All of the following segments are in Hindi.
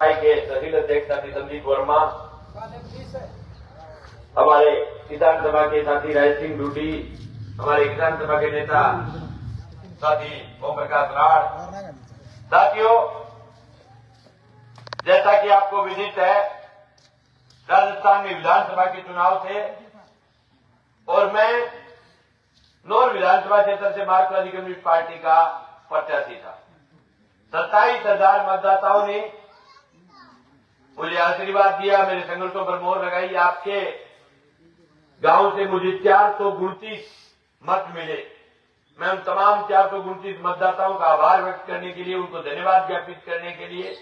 के तहसील अध्यक्ष साथी संदीप वर्मा, हमारे किसान सभा के साथी राय सिंह ढूंढी, हमारे किसान सभा के नेता साथी ओम प्रकाश राठ। साथियों, जैसा कि आपको विदित है, राजस्थान में विधानसभा के चुनाव थे और मैं नौर विधानसभा क्षेत्र से मार्क्सवादी कम्युनिस्ट पार्टी का प्रत्याशी था। 27,000 मतदाताओं ने मुझे आशीर्वाद दिया, मेरे संघर्षों पर मोहर लगाई। आपके गांव से मुझे 429 मत मिले। मैं उन तमाम 429 मतदाताओं का आभार व्यक्त करने के लिए, उनको धन्यवाद ज्ञापित करने के लिए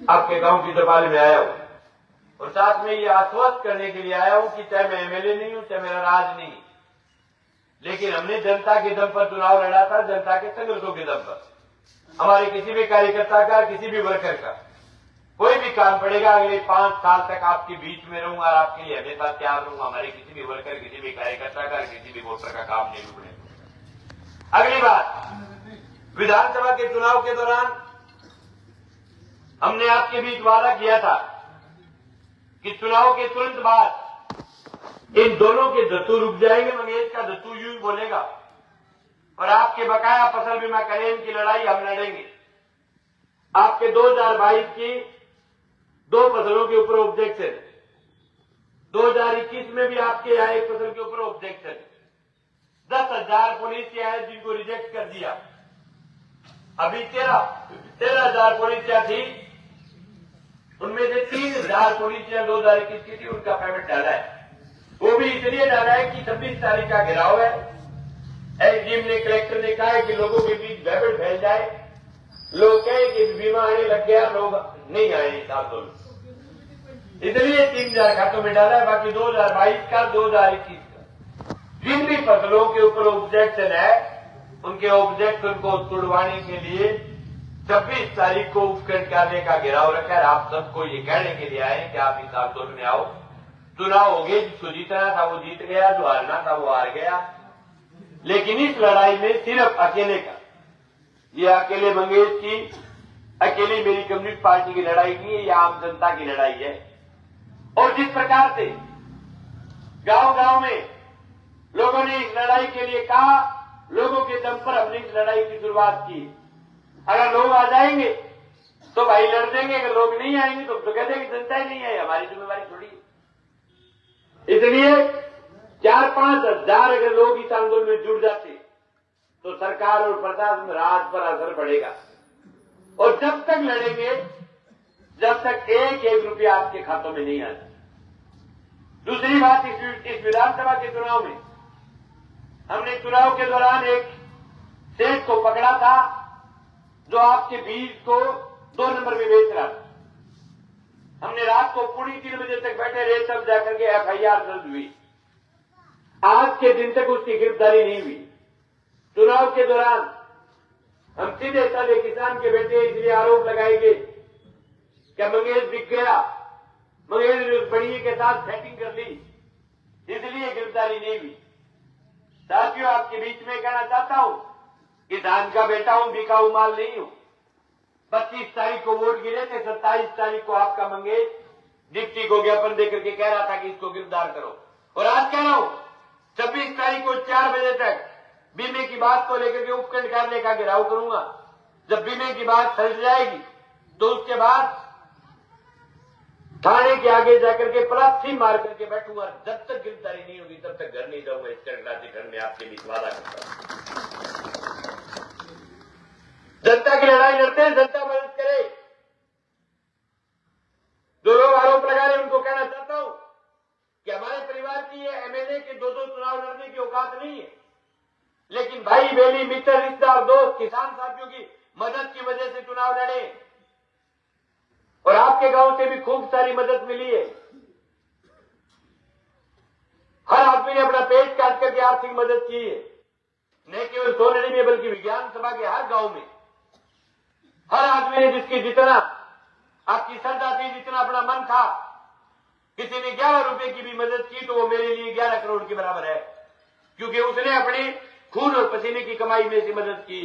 आपके गांव की दरबार में आया हूं और साथ में ये आश्वस्त करने के लिए आया हूं कि चाहे मैं एमएलए नहीं हूं, चाहे मेरा राज नहीं, लेकिन हमने जनता के दम पर चुनाव लड़ा था, जनता के संघर्षों के दम पर। हमारे किसी भी कार्यकर्ता का, किसी भी वर्कर का कोई भी काम पड़ेगा, अगले 5 साल तक आपके बीच में रहूंगा और आपके लिए हमेशा तैयार रहूंगा। हमारे किसी भी वर्कर, किसी भी कार्यकर्ता का, किसी भी वोटर का काम नहीं रुकने। अगली बात, विधानसभा के चुनाव के दौरान हमने आपके बीच वादा किया था कि चुनाव के तुरंत बाद इन दोनों के दत्तू रुक जाएंगे। मंगेश का दत्तू यूं बोलेगा और आपके बकाया फसल बीमा क्लेम की लड़ाई हम लड़ेंगे। आपके 2022 की 2 फसलों के ऊपर ऑब्जेक्शन, 2021 में भी आपके यहां एक फसल के ऊपर ऑब्जेक्शन, 10,000 पुलिसियां हैं जिनको रिजेक्ट कर दिया। अभी 13,000 पुलिसियां थी, उनमें से 3,000 पुलिसियां 2021 की थी, उनका पेमेंट डाला है। वो भी इसलिए डाला है कि 26 तारीख का घेराव है। एसडीएम ने, कलेक्टर ने कहा है कि लोगों के बीच भयभीत फैल जाए, लोग कहें कि बीमा आने लग गया, लोग नहीं आए इस आंदोलन, इसलिए 3,000 खातों में डाला है। बाकी 2022 का, 2021 का जिन भी फसलों के ऊपर ऑब्जेक्शन है, उनके ऑब्जेक्शन को तुड़वाने के लिए 26 तारीख को उपखंड कार्यालय का घेराव रखा है। आप सबको ये कहने के लिए आए कि आप इस आंदोलन में आओ। चुनाव हो गए, जिसको जीतना था वो जीत गया, जो हारना था वो हार गया, लेकिन इस लड़ाई में सिर्फ अकेले का, ये अकेले मंगेश की, अकेली मेरी कम्युनिस्ट पार्टी की लड़ाई नहीं है, ये आम जनता की लड़ाई है। और जिस प्रकार से गांव गांव में लोगों ने इस लड़ाई के लिए कहा, लोगों के दम पर हमने इस लड़ाई की शुरुआत की। अगर लोग आ जाएंगे तो भाई लड़ देंगे, अगर लोग नहीं आएंगे तो कहते हैं कि जनता ही नहीं है, हमारी जिम्मेवारी थोड़ी है। इसलिए 4-5 हजार अगर लोग इस आंदोलन में जुड़ जाते तो सरकार और प्रशासन राज पर असर पड़ेगा। और जब तक लड़ेंगे, जब तक एक रुपया आपके खातों में नहीं आता। दूसरी बात, इस विधानसभा के चुनाव में हमने चुनाव के दौरान एक सेठ को पकड़ा था जो आपके बीज को 2 नंबर में बेच रहा था। हमने रात को 3:30 बजे तक बैठे रहे, तब जाकर के एफआईआर दर्ज हुई। आज के दिन तक उसकी गिरफ्तारी नहीं हुई। चुनाव के दौरान हम सीधे साधे किसान के बेटे, इसलिए आरोप लगाएंगे क्या मंगेश बिक गया, मंगेश ने उस बढ़िया के साथ सेटिंग कर ली, इसलिए गिरफ्तारी नहीं हुई। साथियों, आपके बीच में कहना चाहता हूं, किसान का बेटा हूं, बिका हुआ माल नहीं हूं। 25 तारीख को वोट गिरे थे, 27 तारीख को आपका मंगेश डिप्टी को ज्ञापन देकर के कह रहा था कि इसको गिरफ्तार करो, और आज कह रहा हूं 26 तारीख को 4 बजे तक बीमे की बात को लेकर के उपखंड कार्यालय का घेराव करूंगा। जब बीमे की बात फैल जाएगी तो उसके बाद थाने के आगे जाकर के पलाथी मार करके बैठूंगा। जब तक गिरफ्तारी नहीं होगी तब तक घर नहीं जाऊंगा। इस घर में आपके बीच वादा करता हूं। जनता की लड़ाई लड़ते हैं, जनता मदद करे। जो लोग आरोप लगा रहे हैं उनको कहना चाहता हूं कि हमारे परिवार की ये एमएलए के 2 चुनाव लड़ने की औकात नहीं है, लेकिन भाई बेली, मित्र, रिश्तेदार, दोस्त, किसान साथियों की मदद की वजह से चुनाव लड़े और आपके गांव से भी खूब सारी मदद मिली है। हर आदमी ने अपना पेट काट करके आर्थिक मदद की है, न केवल सोलड़ी में बल्कि विज्ञान सभा के हर गांव में हर आदमी ने जिसकी जितना आपकी श्रद्धा थी, जितना अपना मन था, किसी ने 11 रुपए की भी मदद की तो वो मेरे लिए 11 करोड़ के बराबर है, क्योंकि उसने अपने खून और पसीने की कमाई में से मदद की।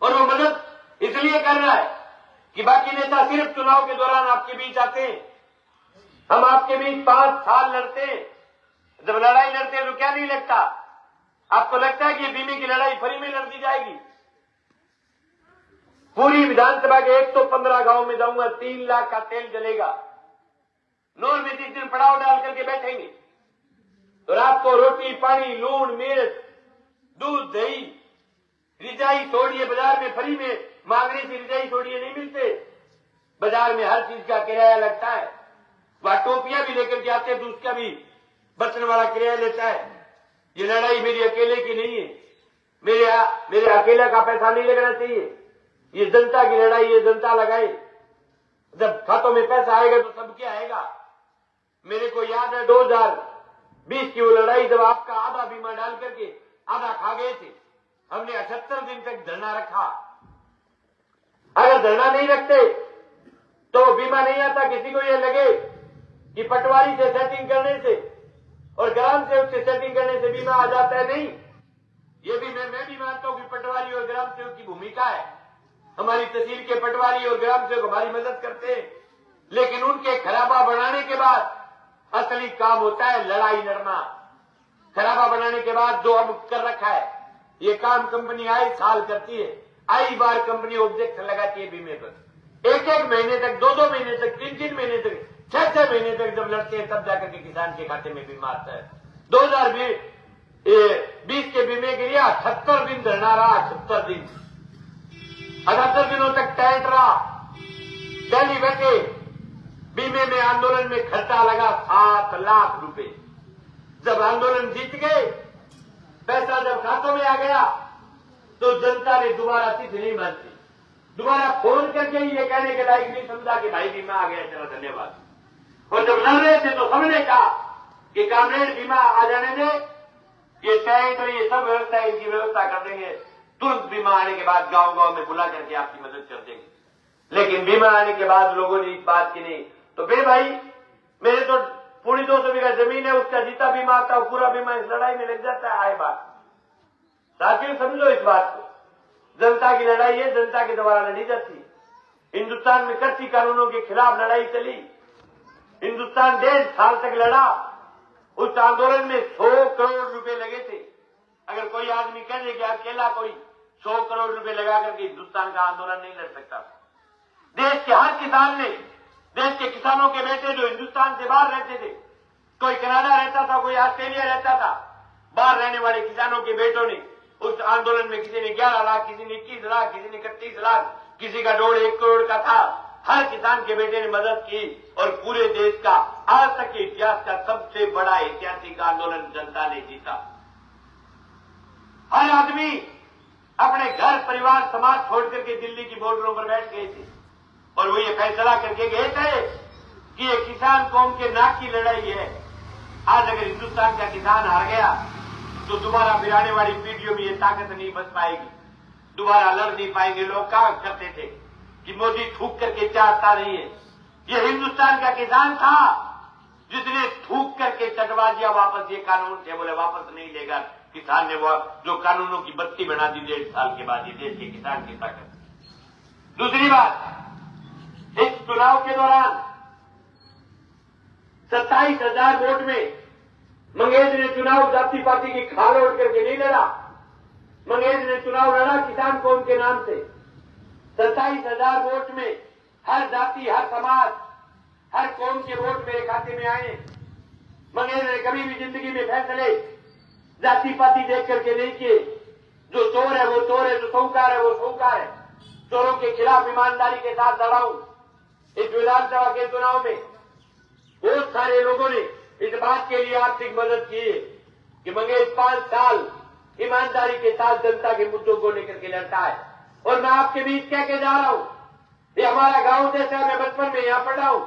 और वो मदद इसलिए कर रहा है कि बाकी नेता सिर्फ चुनाव के दौरान आपके बीच आते हैं। हम आपके बीच 5 साल लड़ते हैं। जब लड़ाई लड़ते हैं तो क्या नहीं लगता? आपको लगता है कि बीमे की लड़ाई फ्री में लड़ दी जाएगी? पूरी विधानसभा के 115 गांव में जाऊंगा, 3 लाख का तेल जलेगा। नोर में जिस दिन पड़ाव डाल करके बैठेंगे तो रात को रोटी पानी लूण मिर्च दूध दही रिजाई तोड़िए बाजार में फ्री में मांगने से रिजाई तोड़िए नहीं मिलते। बाजार में हर चीज का किराया लगता है। वह टोपियां भी लेकर के आते हैं तो उसका भी बचने वाला किराया लेता है। ये लड़ाई मेरी अकेले की नहीं है। मेरे अकेला का पैसा नहीं लगना चाहिए। ये जनता की लड़ाई, ये जनता लगाए। जब खातों में पैसा आएगा तो सबके आएगा। मेरे को याद है 2020 की वो लड़ाई, जब आपका आधा बीमा डाल करके आधा खा गए थे। हमने 78 दिन तक धरना रखा। अगर धरना नहीं रखते तो बीमा नहीं आता। किसी को यह लगे कि पटवारी से सेटिंग करने से और ग्राम सेवक से सेटिंग करने से बीमा आ जाता है, नहीं। ये भी मैं भी मानता हूं कि पटवारी और ग्राम सेवक की भूमिका है। हमारी तहसील के पटवारी और ग्राम सेवक हमारी मदद करते हैं, लेकिन उनके खराबा बनाने के बाद असली काम होता है लड़ाई लड़ना। खराबा बनाने के बाद जो अब कर रखा है ये काम कंपनी आए साल करती है। आई बार कंपनी ऑब्जेक्शन लगाती है बीमे पर। 1-1 महीने तक, 2-2 महीने तक, 3-3 महीने तक, 6-6 महीने तक जब लड़ते हैं तब जाकर के किसान के खाते में बीमा आता है। 2020 के बीमे के लिए 78 दिन धरना रहा। 78 दिन, 78 दिनों तक टैंट रहा। दिल्ली बैठे बीमे में आंदोलन में खर्चा लगा 7 लाख रुपए। जब आंदोलन जीत गए, पैसा जब खातों में आ गया तो जनता ने दोबारा चिट्ठी नहीं मानती। दोबारा फोन करके ही ये कहने के लायक नहीं समझा कि भाई बीमा आ गया, चलो धन्यवाद। और जब लड़ रहे थे तो सबने कहा कि कामरेड बीमा आ जाने दे, ये टैंक और ये सब व्यवस्था इनकी व्यवस्था कर देंगे। तुरंत बीमा आने के बाद गांव गांव में बुला करके आपकी मदद कर देंगे। लेकिन बीमा आने के बाद लोगों ने इस बात की नहीं। तो बे भाई, मेरे तो 250 बीघा जमीन है, उसका जीता बीमा आता है, पूरा बीमा इस लड़ाई में लग जाता है। आए बात साथियों, समझो इस बात को। जनता की लड़ाई है, जनता के द्वारा लड़ी जाती है। हिंदुस्तान में कृषि कानूनों के खिलाफ लड़ाई चली। हिंदुस्तान 1.5 साल तक लड़ा। उस आंदोलन में 100 करोड़ रुपए लगे थे। अगर कोई आदमी कह दे कि अकेला कोई 100 करोड़ रुपए लगा करके हिंदुस्तान का आंदोलन नहीं लड़ सकता। देश के हर किसान ने, देश के किसानों के बेटे जो हिंदुस्तान से बाहर रहते थे, कोई कनाडा रहता था, कोई ऑस्ट्रेलिया रहता था, बाहर रहने वाले किसानों के बेटों ने उस आंदोलन में, किसी ने 11 लाख, किसी ने 21 लाख, किसी ने 31 लाख, किसी का 1.5 करोड़ का था, हर किसान के बेटे ने मदद की। और पूरे देश का आज तक के इतिहास का सबसे बड़ा ऐतिहासिक आंदोलन जनता ने जीता। हर आदमी अपने घर परिवार समाज छोड़ करके दिल्ली की बॉर्डरों पर बैठ गए थे और वो ये फैसला करके गए थे कि ये किसान कौम के नाक की लड़ाई है। आज अगर हिंदुस्तान का किसान हार गया तो दोबारा फिर आने वाली पीढ़ियों में ये ताकत नहीं बच पाएगी, दोबारा लड़ नहीं पाएंगे। लोग कहा करते थे कि मोदी थूक करके चाहता नहीं है। ये हिंदुस्तान का किसान था जिसने थूक करके चटवा दिया वापस। ये कानून थे, बोले वापस नहीं लेगा। किसान ने वो जो कानूनों की बत्ती बना दी 1.5 साल के बाद, ये देश के किसान की ताकत। दूसरी बात, इस चुनाव के दौरान 27,000 वोट में मंगेश ने चुनाव जाति पार्टी की खाल ओढ़ करके नहीं लड़ा। मंगेश ने चुनाव लड़ा किसान कौम के नाम से। 27,000 वोट में हर जाति, हर समाज, हर कौम के वोट मेरे खाते में आए। मंगेश ने कभी भी जिंदगी में फैसले जाति पाति देख करके नहीं किए। जो चोर है वो चोर है, जो साहूकार है वो साहूकार है। चोरों के खिलाफ ईमानदारी के साथ लड़ा हूं। इस विधानसभा के चुनाव में बहुत सारे लोगों ने इस बात के लिए आर्थिक मदद की कि मंगेश 5 साल ईमानदारी के साथ जनता के मुद्दों को लेकर के लड़ता है। और मैं आपके बीच कह के जा रहा हूं, ये हमारा गांव जैसा है। मैं बचपन में यहां पढ़ा हूं,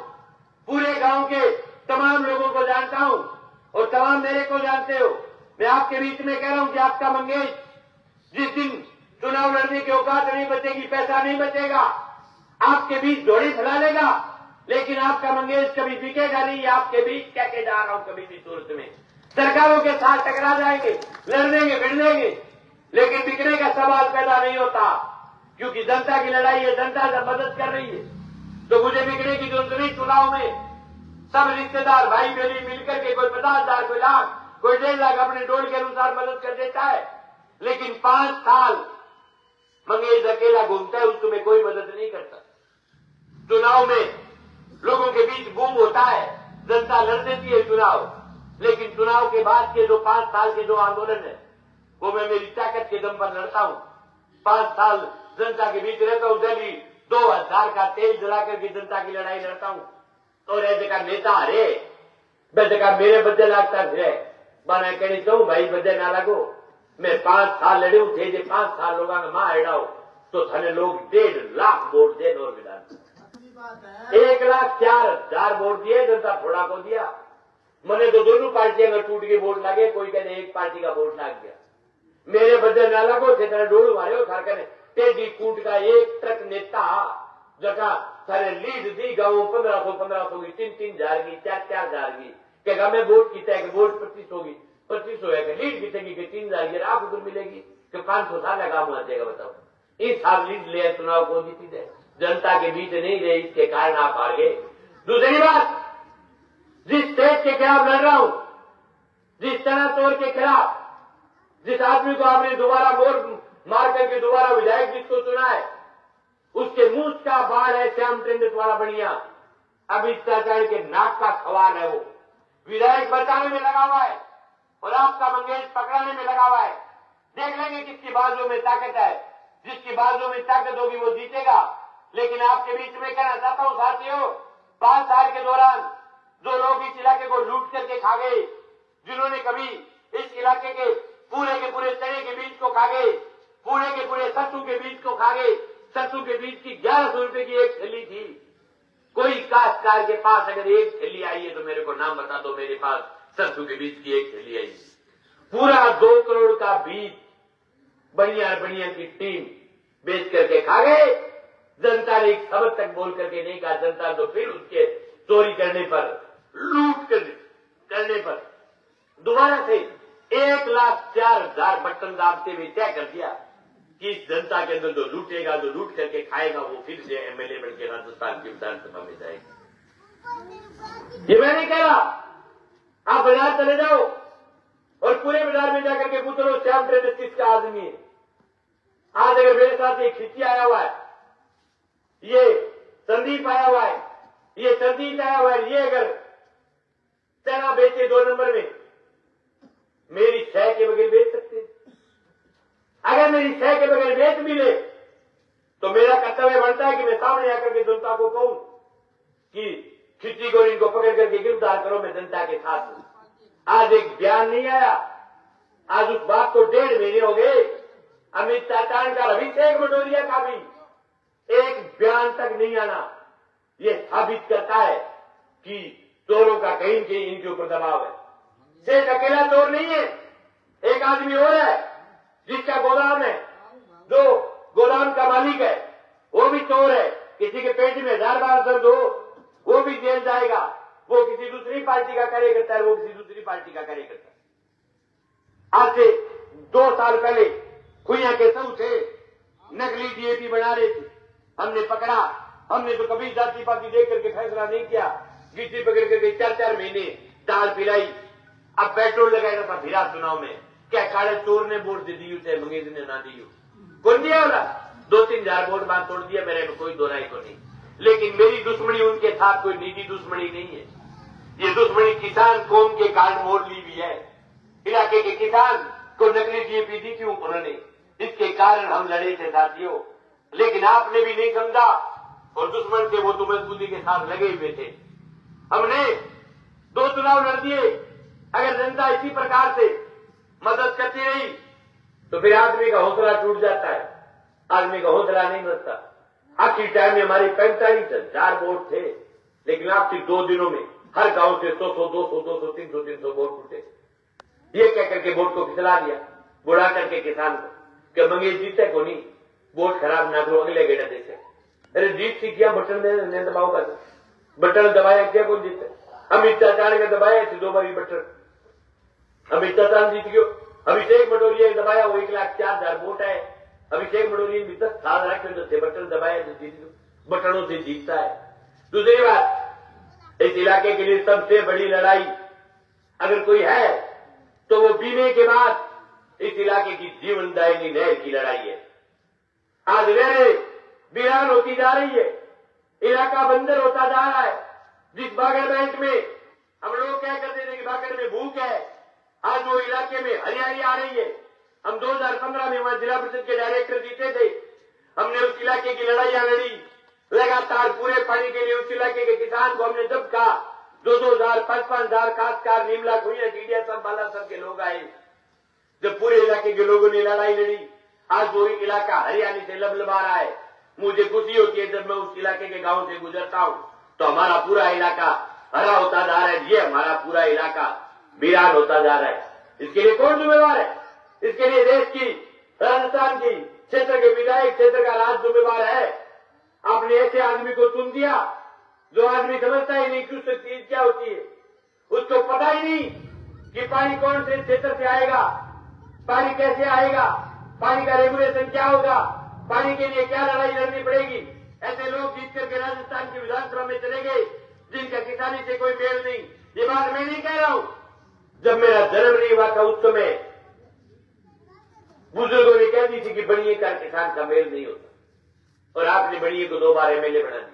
पूरे गांव के तमाम लोगों को जानता हूं और तमाम मेरे को जानते हो। मैं आपके बीच में कह रहा हूं कि आपका मंगेश जिस दिन चुनाव लड़ने की औकात नहीं बचेगी, पैसा नहीं बचेगा, आपके बीच जोड़ी फैला लेगा, लेकिन आपका मंगेश कभी बिकेगा नहीं। आपके बीच कह के जा रहा हूं, कभी भी सूरत में सरकारों के साथ टकरा जाएंगे, लड़ देंगे, भिड़ देंगे, लेकिन बिकने का सवाल पैदा नहीं होता। क्योंकि जनता की लड़ाई है, जनता जब मदद कर रही है तो मुझे बिगड़ने की जरूरत नहीं। चुनाव में सब रिश्तेदार भाई बहनी मिलकर के कोई 50,000, कोई लाख, कोई 1.5 लाख अपने डोल के अनुसार मदद कर देता है, लेकिन 5 साल मंगेश अकेला घूमता है, उसमें कोई मदद नहीं करता। चुनाव में लोगों के बीच बूम होता है, जनता लड़ देती है चुनाव, लेकिन चुनाव के बाद के जो 5 साल के जो आंदोलन है वो मैं मेरी ताकत के दम पर लड़ता हूं। 5 साल जनता के बीच रहता हूं, दिल्ली 2000 का तेल जला करके जनता की लड़ाई लड़ता हूं। और ऐसे का नेता हरे बेचा मेरे बदले लागता है बना कहनी चाहूं भाई बदले ना लगो। मैं 5 साल लड़ू थे, 5 साल लोगों ने मां हेड़ाओ तो थाने लोग 1.5 लाख वोट दे और विधान 1,04,000 वोट दिए, जनता थोड़ा को दिया। मैंने तो दोनों पार्टियां अगर टूट के वोट लागे, कोई कहने एक पार्टी का वोट लाग गया। मेरे बदले ना लगो थे तेरे डोल मारे हो थार कहने तेजी कूट का एक ट्रक नेता जगह सारे लीड दी गाँव 1500 की, 3,000 की, 4,000 की, क्या मैं वोट किया कि वोट 25 होगी, 25 होगा कि लीड कितेगी कि 3,000 की राह उधर मिलेगी कि 500 साल का काम हो जाएगा। बताओ इस साल लीड ले चुनाव को जीती जाए, जनता के बीच नहीं रहे, इसके कारण आप हार गए। दूसरी बात, जिस स्टेट के खिलाफ लड़ रहा हूं, जिस तरह तोड़ के खिलाफ, जिस आदमी को आपने दोबारा वोट मार करके दोबारा विधायक जिसको चुना है, उसके मुंह का बाढ़ है श्याम टेंडस वाला बढ़िया। अभी चाचाड़ के नाक का सवाल है, वो विधायक बचाने में लगा हुआ है और आपका मंगेश पकड़ाने में लगा हुआ है। देख लेंगे किसकी बाजू में ताकत है, जिसकी बाजू में ताकत होगी वो जीतेगा। लेकिन आपके बीच में कहना चाहता हूं साथियों, 5 साल के दौरान जो लोग इस इलाके को लूट करके खा गए, जिन्होंने कभी इस इलाके के पूरे चने के बीज को खा गए, पूरे सरसों के बीज को खा गए। सरसों के बीज की 1100 रुपए की एक थैली थी। कोई काश्तकार के पास अगर एक थैली आई है तो मेरे को नाम बता दो, मेरे पास सरसों के बीज की एक थैली आई। पूरा 2 करोड़ का बीज बढ़िया की टीम बेच करके खा गए। जनता ने एक शब्द तक बोल करके नहीं कहा। जनता तो फिर उसके चोरी करने पर, लूट करने पर दोबारा से 1,04,000 बटन दाबते हुए तय कर दिया कि इस जनता के अंदर जो लूटेगा, जो लूट करके खाएगा, वो फिर से एमएलए बन के राजस्थान की विधानसभा में जाएगा। ये मैं नहीं कह रहा, आप बाजार चले जाओ और पूरे बाजार में जाकर के पूछ लो श्याम टेंडस किसका आदमी है। आज अगर मेरे साथ एक खिच्ची आया हुआ है, ये संदीप आया हुआ है, ये संदीप आया हुआ है, ये अगर चना बेचे 2 नंबर में, मेरी 6 के बगैर बेच सकते। अगर मेरी 6 के बगैर बेच भी ले तो मेरा कर्तव्य बनता है कि मैं सामने आकर के जनता को कहूं कि खिच्ची को इनको पकड़ करके गिरफ्तार करो, मैं जनता के साथ हूं। आज एक बयान नहीं आया, आज उस बात को 1.5 महीने हो गए। अमित चाचान का, अभिषेक भदौरिया का भी एक बयान तक नहीं आना, यह साबित करता है कि चोरों का कहीं न कहीं इनके ऊपर दबाव है। शेख अकेला चोर नहीं है, एक आदमी और है जिसका गोदाम है, जो गोदाम का मालिक है वो भी चोर है। किसी के पेट में 1000 बार दर्द हो वो भी जेल जाएगा। वो किसी दूसरी पार्टी का कार्यकर्ता है, वो किसी दूसरी पार्टी का कार्यकर्ता है। आज से 2 साल पहले खुइया के सब थे, नकली डीएपी बना रहे थे, हमने पकड़ा। हमने तो कभी जाति पाति देख करके फैसला नहीं किया, गिट्टी पकड़ करके 4-4 महीने दाल पिलाई। अब पेट्रोल लगाया था फिरा चुनाव में, क्या काले चोर ने वोट दे दी उसे, मंगेश ने ना दी। कौन दिया वाला 2-3 हजार वोट बात तोड़ दिया, मेरे में कोई दोराई को नहीं। लेकिन मेरी दुश्मनी उनके साथ कोई निजी दुश्मनी नहीं है। ये दुश्मनी किसान कौम के कारण मोड़ ली हुई है। इलाके के किसान को नकली डीएपी दी क्यों उन्होंने, इसके कारण हम लड़े थे साथियों। लेकिन आपने भी नहीं समझा और दुश्मन थे वो तो मजबूती के साथ लगे हुए थे। हमने 2 चुनाव लड़ दिए। अगर जनता इसी प्रकार से मदद करती रही तो फिर आदमी का हौसला टूट जाता है, आदमी का हौसला नहीं बचता। आखिरी टाइम में हमारे 45,000 वोट थे, लेकिन आखिरी 2 दिनों में हर गांव से 100, 200, 300 वोट टूटे। ये कह करके वोट को खिचला दिया, बुढ़ा करके किसान को कि मंगेश जीते को नहीं, वोट खराब ना करो, अगले गेड़ा देते। अरे जीत सी क्या, बटन दबाओगा, बटन दबाया क्या कौन जीते। अमित चाचान के दबाया थे 2 बारी बटन, अमित चाचान जीत गयो। अभिषेक भदौरिया दबाया, वो 1,04,000 वोट है। अभिषेक मडोली भी 10 साल रखे जो थे बटन दबाए जो बटनों से जीतता है। दूसरी बात, इस इलाके के लिए सबसे बड़ी लड़ाई अगर कोई है तो वो बीमे के बाद इस इलाके की जीवनदायिनी नहर की लड़ाई है। आज नहरें वीरान होती जा रही है, इलाका बंजर होता जा रहा है। जिस बागर बेल्ट में हम लोग क्या करते थे कि बागर में भूख है, आज वो इलाके में हरियाली आ रही है। हम 2015 में वहां जिला परिषद के डायरेक्टर जीते थे, हमने उस इलाके की लड़ाइयां लड़ी लगातार पूरे पानी के लिए। उस इलाके के किसान को हमने जब कहा 2,000 5,000 काश्तकार नीमला खुइया टीडिया सब बाला सब के लोग आए, जब पूरे इलाके के लोगों ने लड़ाई लड़ी, आज वो इलाका हरियाली से लबलबा रहा है। मुझे खुशी होती है जब मैं उस इलाके के गांव से गुजरता हूं तो हमारा पूरा इलाका हरा होता जा रहा है। ये हमारा पूरा इलाका वीरान होता जा रहा है। इसके लिए कौन जिम्मेवार है? इसके लिए देश की, राजस्थान की, क्षेत्र के विधायक, क्षेत्र का राज जिम्मेवार है। आपने ऐसे आदमी को चुन दिया जो आदमी समझता ही नहीं कि उससे चीज क्या होती है, उसको पता ही नहीं कि पानी कौन से क्षेत्र से आएगा, पानी कैसे आएगा, पानी का रेगुलेशन क्या होगा, पानी के लिए क्या लड़ाई लड़नी पड़ेगी। ऐसे लोग जीत करके राजस्थान की विधानसभा में चले गए जिनका किसानी से कोई मेल नहीं। ये बात मैं नहीं कह रहा हूं, जब मेरा जन्म नहीं हुआ था उस समय बुजुर्गों ने कह दी थी कि बनिए का किसान का मेल नहीं होता, और आपने बनिए को 2 बार एमएलए बना दिया।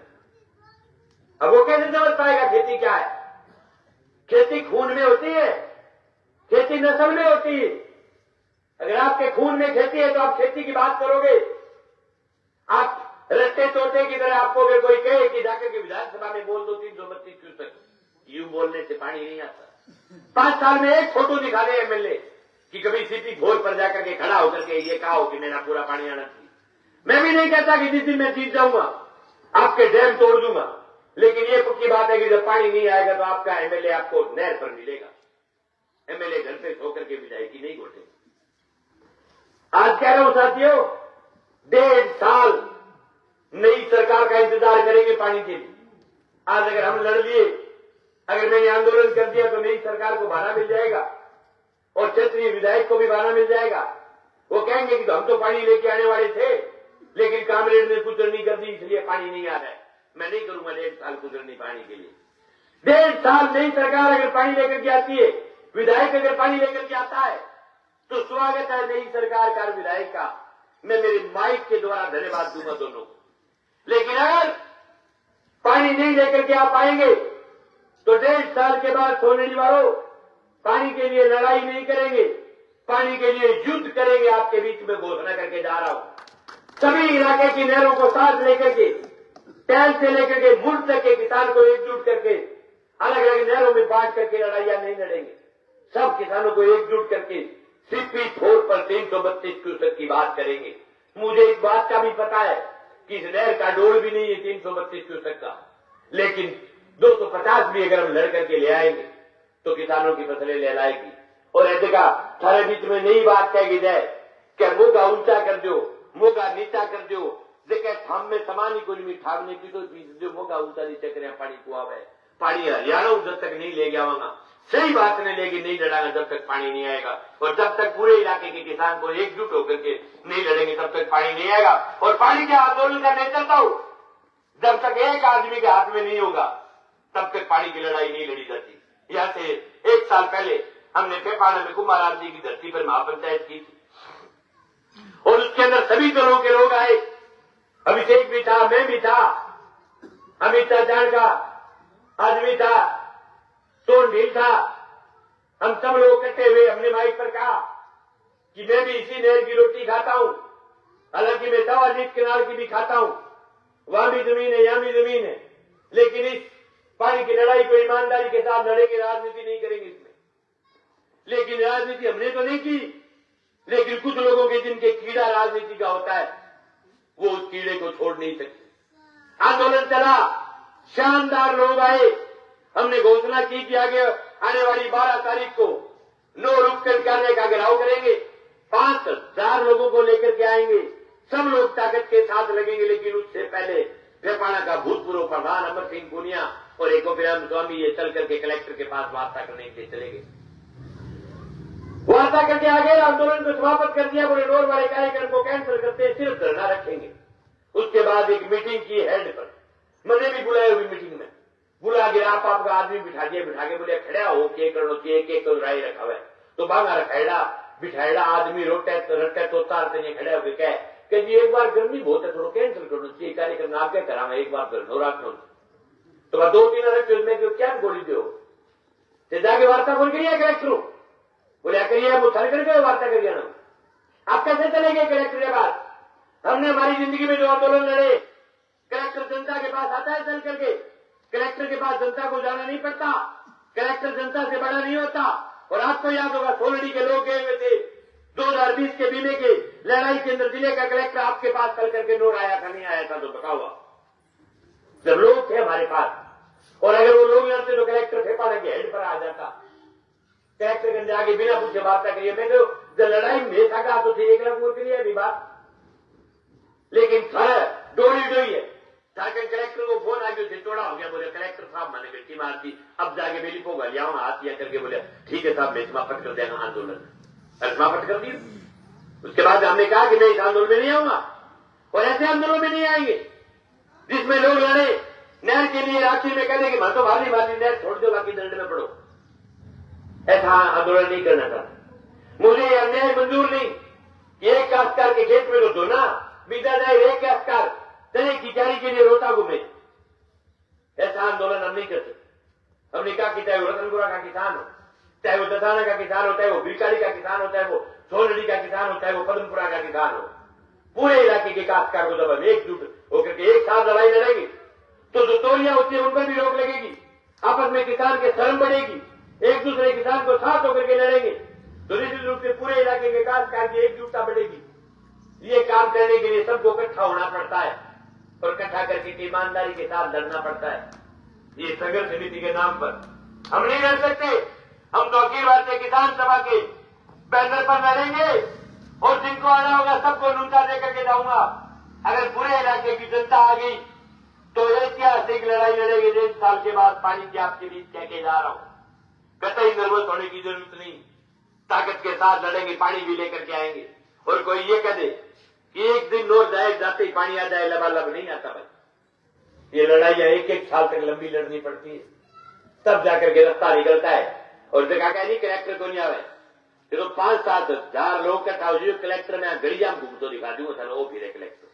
अब वो कैसे समझ पाएगा खेती क्या है? खेती खून में होती है, खेती नस्ल में होती है। अगर आपके खून में खेती है तो आप खेती की बात करोगे। आप रट्टे तोते की तरह आपको अगर कोई कहे कि जाकर के विधानसभा में बोल दो 332 क्यूसेक, यूं बोलने से पानी नहीं आता। 5 साल में एक फोटो दिखा दे एमएलए कि कभी सीपी घोर पर जाकर के खड़ा होकर के ये कहा हो कि मेरा पूरा पानी आना चाहिए। मैं भी नहीं कहता कि जिस दिन मैं जीत जाऊंगा आपके डैम तोड़ दूंगा, लेकिन ये पक्की बात है कि जब पानी नहीं आएगा तो आपका एमएलए आपको नहर पर मिलेगा। एमएलए घर पे सो करके विधायकी नहीं घोटे। आज कह रहा हूं साथियों, 1.5 साल नई सरकार का इंतजार करेंगे पानी के लिए। आज अगर हम लड़ लिए, अगर मैंने आंदोलन कर दिया तो नई सरकार को बहाना मिल जाएगा और क्षेत्रीय विधायक को भी बहाना मिल जाएगा। वो कहेंगे कि हम तो पानी लेके आने वाले थे लेकिन कामरेड ने कुचरनी कर दी इसलिए पानी नहीं आ रहा है। मैं नहीं करूंगा 1.5 साल कुचरनी पानी के लिए। 1.5 साल नई सरकार अगर पानी लेकर के आती है, विधायक अगर पानी लेकर के आता है तो स्वागत है नई सरकार का, विधायक का। मैं मेरे माइक के द्वारा धन्यवाद दूंगा दोनों को। लेकिन अगर पानी नहीं लेकर के आप आएंगे तो 1.5 साल के बाद सोनेरी वालों पानी के लिए लड़ाई नहीं करेंगे, पानी के लिए युद्ध करेंगे। आपके बीच में घोषणा करके जा रहा हूं, सभी इलाके की नहरों को साथ लेकर के, टैल से लेकर के मुल्क तक के किसान को एकजुट करके अलग अलग नहरों में बांट करके लड़ाइयां नहीं लड़ेंगे। सब किसानों को एकजुट करके सीपी 4 पर 332 क्यूसेक की बात करेंगे। मुझे इस बात का भी पता है कि इस नहर का डोल भी नहीं है 332 क्यूसेक का, लेकिन 250 भी अगर हम लड़ करके ले आएंगे तो किसानों की फसलें लहलाएगी। और ऐसे का थारे बीच में नई बात कह जाए कि मोगा ऊंचा कर दो, मोगा नीचा कर दो, देखे थाम में समान ही कोई ठामने की तो जो मोगा ऊंचा नीचा करे पानी को आवे। पानी हरियाणा जब तक नहीं ले गया वहां सही बात ने लेके नहीं लड़ाना जब तक पानी नहीं आएगा, और जब तक पूरे इलाके के किसान को एकजुट होकर के नहीं लड़ेंगे तब तक पानी नहीं आएगा। और पानी के आंदोलन का मैं चलता हूं, जब तक एक आदमी के हाथ में नहीं होगा तब तक पानी की लड़ाई नहीं लड़ी जाती। यहां से 1 साल पहले हमने पेपाना में कुमाराम जी की धरती पर महापंचायत की थी और उसके अंदर सभी दलों के लोग आए। अभिषेक भी था, मैं भी था, अमित चाचान का आदमी था, सोन ढील था। हम सब लोग इकट्ठे हुए, हमने माइक पर कहा कि मैं भी इसी नहर की रोटी खाता हूं, हालांकि मैं 1.25 किनार की भी खाता हूं, वहां भी जमीन है यहां भी जमीन है, लेकिन इस पानी की लड़ाई को ईमानदारी के साथ लड़ेंगे, राजनीति नहीं करेंगे इसमें। लेकिन राजनीति हमने तो नहीं की, लेकिन कुछ लोगों के जिनके कीड़ा राजनीति का होता है वो उस कीड़े को छोड़ नहीं सकते। आंदोलन चला, शानदार लोग आए, हमने घोषणा की कि आगे आने वाली 12 तारीख को नो रुककर करने का घेराव करेंगे। 5,000 लोगों को लेकर के आएंगे, सब लोग ताकत के साथ लगेंगे। लेकिन उससे पहले पेपाना का भूतपूर्व प्रधान अमर सिंह पुनिया और एकोपिराम स्वामी ये चल करके कलेक्टर के पास वार्ता करने के लिए चले गए। वार्ता करके आगे आंदोलन को समाप्त कर दिया। बोले नोर वाले कार्यक्रम को कैंसिल करते हैं, सिर्फ धरना रखेंगे। उसके बाद एक मीटिंग की हेड पर, मैंने भी बुलाया हुई मीटिंग में, बुला के आप आपका आदमी बिठा दिया, बिठा के बोले खड़ा हो के करो के तो राय रखा हुआ है तो बांगा रखाड़ा बिठाड़ा आदमी रोटे रटे तो तारते खड़े होकर कह कि जी एक बार गर्मी बहुत है, थोड़ा कैंसिल करना चाहिए कार्यक्रम, आप क्या करा एक बार फिर नो रखना तो वह 2-3 रखे उसमें क्या गोली दो जाके वार्ता कौन करिए कलेक्टर बोले करिए वो थर करके वार्ता करिए ना। आप कैसे चलेंगे कलेक्टर के पास? हमने हमारी जिंदगी में जो आंदोलन लड़े, कलेक्टर जनता के पास आता है चल करके, कलेक्टर के पास जनता को जाना नहीं पड़ता, कलेक्टर जनता से बड़ा नहीं होता। और आपको याद होगा सोलडी के लोग गए हुए थे 2020 के बीमे के लड़ाई के अंदर, जिले का कलेक्टर आपके पास चल करके नोट आया था नहीं आया था तो बताओ। जब लोग थे हमारे पास और अगर वो लोग लड़ते तो कलेक्टर फेफा के हेड पर आ जाता। कलेक्टर के अंदर आगे बिना पूछे वार्ता करिए, मैं तो जब लड़ाई में था तो थे 1 लाख वोट के लिए अभी बात, लेकिन डोरी डोई है जाकर कलेक्टर को फोन आ गया तोड़ा हो गया। बोले कलेक्टर साहब मैंने बेटी मार दी, अब जाके मेरी को गलियाओं हाथ दिया करके बोले ठीक है साहब मैं समाप्त कर देना आंदोलन, समाप्त कर दिया। उसके बाद हमने कहा कि मैं इस आंदोलन में नहीं आऊंगा और ऐसे आंदोलन में नहीं आएंगे जिसमें लोग लड़े नहर के लिए, आखिर में कहने की मैं तो भारी नहर छोड़ दो बाकी दंड में पड़ो, ऐसा आंदोलन नहीं करना था। मुझे यह अन्याय मंजूर नहीं। एक काश्तकार के खेत में तो धोना बीता जाए, एक काश्तकार चने की क्यारी के लिए रोता घूमे, ऐसा आंदोलन हम नहीं कर सकते। हमने कहा कि चाहे वो रतनपुरा का किसान हो, चाहे वो दसाना का किसान हो, चाहे वो बीकाली का किसान हो, चाहे वो सोलडी का किसान हो, चाहे वो पदमपुरा का किसान हो, पूरे इलाके के काश्तकार को जब हम एकजुट होकर के एक साथ लड़ाई लड़ेंगे तो जो तोलियां होती है उन पर भी रोक लगेगी, आपस में किसान के शर्म बढ़ेगी, एक दूसरे किसान को साथ होकर के लड़ेंगे तो निश्चित रूप से पूरे इलाके के काश्तकार की एकजुटता बढ़ेगी। ये काम करने के लिए सबको इकट्ठा होना पड़ता है और इकट्ठा करके ईमानदारी के साथ लड़ना पड़ता है। ये संघर्ष समिति के नाम पर हम नहीं लड़ सकते। हम तो अखिल भारतीय किसान सभा के बैनर पर लड़ेंगे और जिनको आना होगा सबको न्यूनता देकर के जाऊंगा। अगर पूरे इलाके की जनता आ गई तो ऐतिहासिक लड़ाई लड़ेंगे। 1.5 साल के बाद पानी की आपके बीच कह के जा रहा हूं, कतई नर्वस होने की जरूरत नहीं, ताकत के साथ लड़ेंगे, पानी भी लेकर के आएंगे। और कोई ये कह दे कि एक दिन नोर जाए जाते ही पानी आ जाए, लबालब नहीं आता भाई। ये लड़ाइयां 1-1 साल तक लंबी लड़नी पड़ती है, तब जाकर के रास्ता निकलता है। और देखा क्या नहीं कलेक्टर को नहीं आवे तो 5-7 हजार लोग इकट्ठा हो जाए कलेक्टर में गड़िया घूम तो दिखा दूंगा चलो वो फिर कलेक्टर।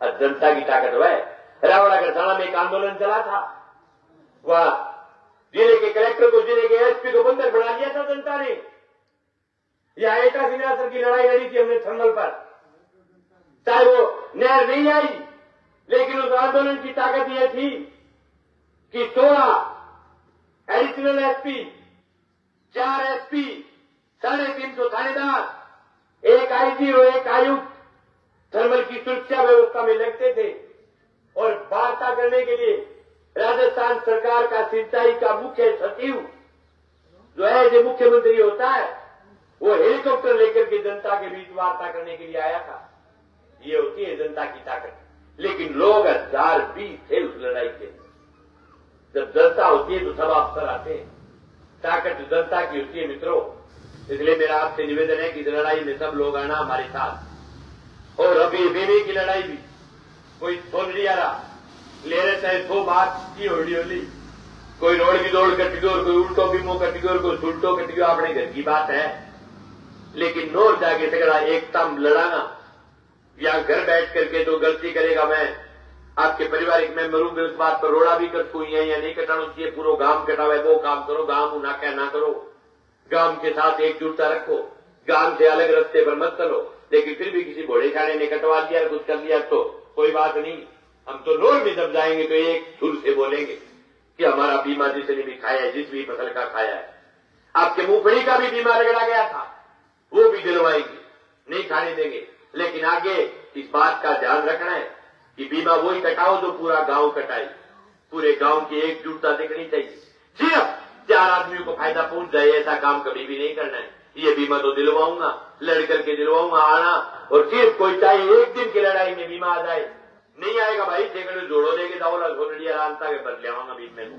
अब जनता की ताकत हुआ है। रावड़ा करसाना में एक आंदोलन चला था, वह जिले के कलेक्टर को, जिले के एसपी को बंधक बना लिया था जनता ने। यह एटा सिंहासन की लड़ाई लड़ी थी हमने थर्मल पर, चाहे वो नहर नहीं आई, लेकिन उस आंदोलन की ताकत यह थी कि 16 एडिशनल एसपी, 4 एसपी, 350 थानेदार, 1 आईजी और 1 आयुक्त थर्मल की सुरक्षा व्यवस्था में लगते थे। और वार्ता करने के लिए राजस्थान सरकार का सिंचाई का मुख्य सचिव जो है जो मुख्यमंत्री होता है, वो हेलीकॉप्टर लेकर के जनता के बीच वार्ता करने के लिए आया था। ये होती है जनता की ताकत। लेकिन लोग 1020 थे उस लड़ाई के। जब जनता होती है तो सब अफसर आते हैं। ताकत जनता की होती है मित्रों। इसलिए मेरा आपसे निवेदन है कि इस लड़ाई में सब लोग आना हमारे साथ। और अभी बीवी की लड़ाई भी कोई सोनड़ी आ रहा ले रहे, चाहे 100 बात की होली, कोई रोड की दौड़ कट गई और कोई उल्टो बीमो कट गई और कोई सुल्टो कट गया, अपने घर की बात है। लेकिन नोर जाके झगड़ा एकता लड़ाना या घर बैठ करके जो गलती करेगा मैं आपके पारिवारिक मेंबर हूं, मैं उस बात पर रोड़ा भी कर सकूं या नहीं कटाना चाहिए, पूरा गांव कटावे वो काम करो, गांव ना क्या ना करो, गांव के साथ एकजुटता रखो, गांव से अलग रास्ते पर मत चलो। लेकिन फिर भी किसी घोड़े छाड़े ने कटवा दिया कुछ कर दिया तो कोई बात नहीं। हम तो नोर में जब जाएंगे तो एक सुर से बोलेंगे कि हमारा बीमा जिसने भी खाया है, जिस भी फसल का खाया है, आपके मूंगफली का भी बीमा रगड़ा गया था, वो भी दिलवाएंगे, नहीं खाने देंगे। लेकिन आगे इस बात का ध्यान रखना है कि बीमा वही कटाओ जो पूरा गांव कटाए, पूरे गांव की एकजुटता दिखनी चाहिए। सिर्फ 4 आदमियों को फायदा पहुंच जाए ऐसा काम कभी भी नहीं करना है। ये बीमा तो दिलवाऊंगा, लड़ करके दिलवाऊंगा आना। और सिर्फ कोई चाहे एक दिन की लड़ाई में बीमा आ जाए, नहीं आएगा भाई, ठेकड़े जोड़ो लेके दाओला घोड़िया रामता के बदले आऊंगा बीच में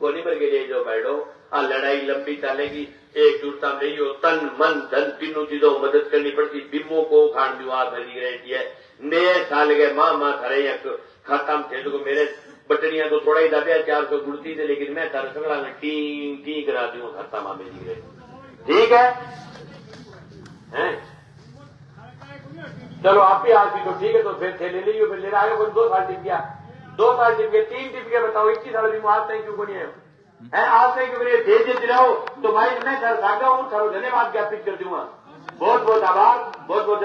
कोनी पर के जो बैठो आ लड़ाई लंबी चलेगी, एकजुटता में हो, तन मन धन तीनों चीजों मदद करनी पड़ती। बिमो को खान विवाद भरी गारंटी है। नए साल के माँ थारे खत्म थे तो मेरे बटनिया तो थोड़ा ही दादा 400 गुड़ती थे, लेकिन मैं तारा सगड़ा में टी करा दूं खाता माँ मेरी गए। ठीक है, चलो आप ही आज भी तो ठीक है, तो फिर थे ले लीजिए, फिर ले आगे कोई 2 साल टिप गया, 2 साल टिप गया, 3 टिप गया, बताओ 21 साल भी आज तक क्यों को नहीं है? आज तक क्यों भेज दिलाओ तो भाई मैं सागा हूँ, धन्यवाद ज्ञापित कर दूंगा। बहुत बहुत आभार, बहुत बहुत